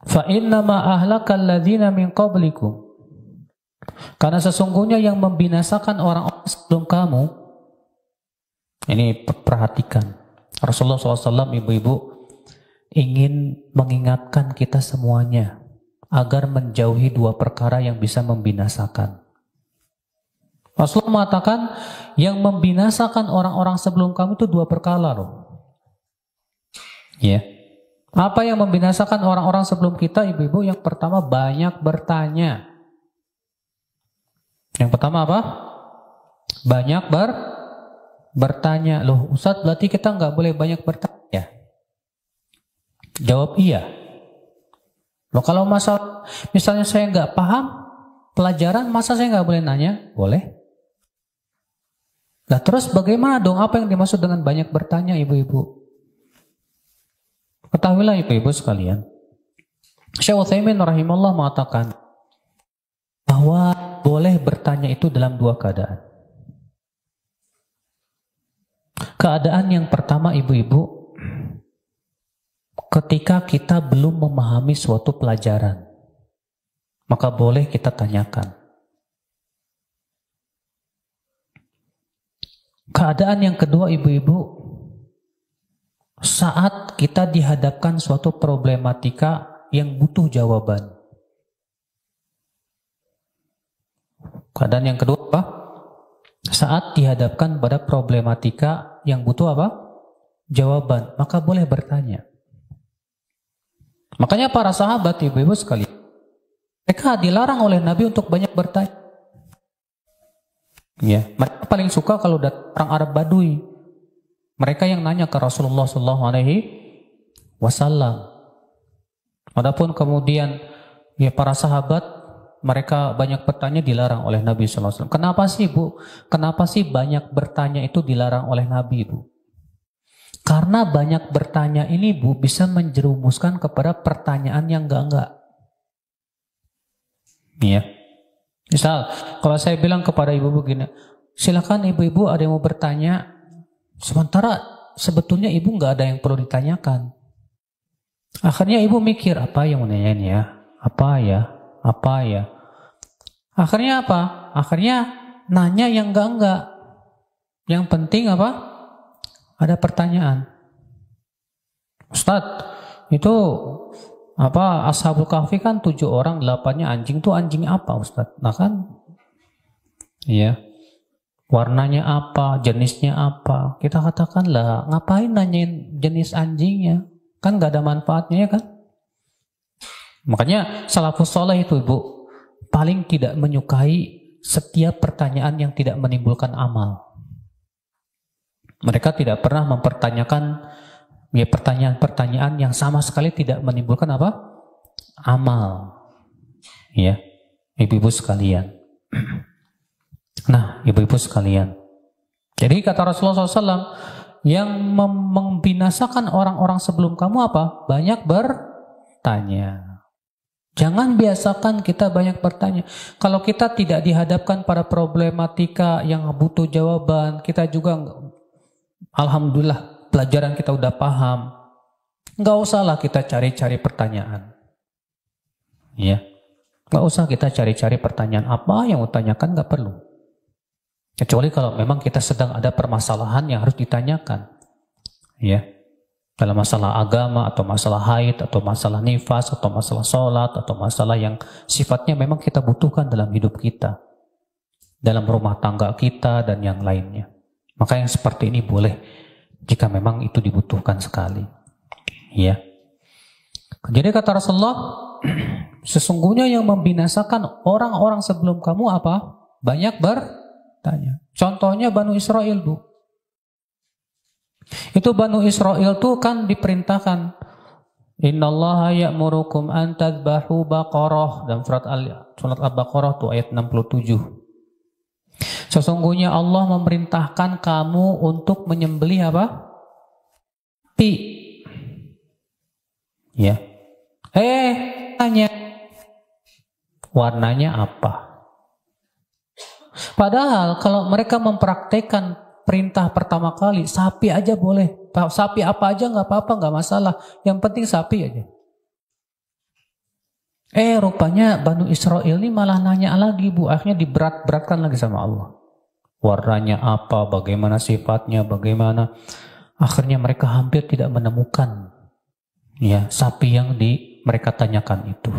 Fa innama ahlakal ladzina min qablikum. Karena sesungguhnya yang membinasakan orang-orang sebelum kamu. Ini perhatikan. Rasulullah SAW, ibu-ibu, ingin mengingatkan kita semuanya agar menjauhi dua perkara yang bisa membinasakan. Rasulullah mengatakan yang membinasakan orang-orang sebelum kamu itu dua perkara loh. Ya. Apa yang membinasakan orang-orang sebelum kita, ibu-ibu? Yang pertama, banyak bertanya. Yang pertama apa? Banyak bertanya. Loh Ustadz, berarti kita nggak boleh banyak bertanya? Jawab iya. Loh kalau misalnya saya nggak paham pelajaran, masa saya nggak boleh nanya? Boleh. Nah terus bagaimana dong? Apa yang dimaksud dengan banyak bertanya, ibu-ibu? Ketahuilah ibu-ibu sekalian, Syekh Utsaimin rahimahullah mengatakan bahwa boleh bertanya itu dalam dua keadaan. Keadaan yang pertama, ibu-ibu, ketika kita belum memahami suatu pelajaran, maka boleh kita tanyakan. Keadaan yang kedua, ibu-ibu, saat kita dihadapkan suatu problematika yang butuh jawaban. Keadaan yang kedua apa? Saat dihadapkan pada problematika yang butuh apa? Jawaban. Maka boleh bertanya. Makanya para sahabat, ibu-ibu sekalian, mereka dilarang oleh Nabi untuk banyak bertanya. Ya, mereka paling suka kalau orang Arab Badui. Mereka yang nanya ke Rasulullah SAW. Adapun kemudian ya para sahabat, mereka banyak bertanya dilarang oleh Nabi SAW. Kenapa sih Bu? Kenapa sih banyak bertanya itu dilarang oleh Nabi Bu? Karena banyak bertanya ini Bu bisa menjerumuskan kepada pertanyaan yang enggak. Iya. Misal, kalau saya bilang kepada ibu-ibu gini, silakan ibu-ibu ada yang mau bertanya. Sementara sebetulnya ibu nggak ada yang perlu ditanyakan. Akhirnya ibu mikir, apa yang mau nanyain ya? Apa ya? Akhirnya apa? Akhirnya nanya yang enggak. Yang penting apa? Ada pertanyaan. Ustadz, itu apa Ashabul Kahfi kan 7 orang, 8-nya anjing, tuh anjing apa Ustadz? Nah kan, iya. Warnanya apa, jenisnya apa, kita katakan lah, ngapain nanyain jenis anjingnya, kan gak ada manfaatnya ya kan. Makanya salafus saleh itu ibu paling tidak menyukai setiap pertanyaan yang tidak menimbulkan amal. Mereka tidak pernah mempertanyakan ya pertanyaan-pertanyaan yang sama sekali tidak menimbulkan apa? Amal. Ya, ibu-ibu sekalian. Nah, ibu-ibu sekalian. Jadi kata Rasulullah SAW, yang membinasakan orang-orang sebelum kamu apa? Banyak bertanya. Jangan biasakan kita banyak bertanya. Kalau kita tidak dihadapkan pada problematika yang butuh jawaban, kita juga, alhamdulillah, pelajaran kita udah paham. Nggak usahlah kita cari-cari pertanyaan. Ya, nggak usah kita cari-cari pertanyaan. Apa yang mau tanyakan nggak perlu. Kecuali kalau memang kita sedang ada permasalahan yang harus ditanyakan. Ya. Dalam masalah agama, atau masalah haid, atau masalah nifas, atau masalah sholat, atau masalah yang sifatnya memang kita butuhkan dalam hidup kita. Dalam rumah tangga kita, dan yang lainnya. Maka yang seperti ini boleh, jika memang itu dibutuhkan sekali. Ya. Jadi kata Rasulullah, sesungguhnya yang membinasakan orang-orang sebelum kamu apa? Banyak bertanya. Contohnya Banu Israel, Bu. Itu Banu Israel tuh kan diperintahkan, innallaha ya'murukum an tadbahu baqarah, dalam surat Al-Baqarah tuh ayat 67. Sesungguhnya Allah memerintahkan kamu untuk menyembelih apa? Sapi. Ya. Tanya, warnanya apa? Padahal kalau mereka mempraktekkan perintah pertama kali, sapi aja boleh. Sapi apa aja nggak apa-apa, nggak masalah. Yang penting sapi aja. Rupanya Banu Israel ini malah nanya lagi, Bu. Akhirnya diberat-beratkan lagi sama Allah. Warnanya apa, bagaimana sifatnya, bagaimana. Akhirnya mereka hampir tidak menemukan ya sapi yang mereka tanyakan itu.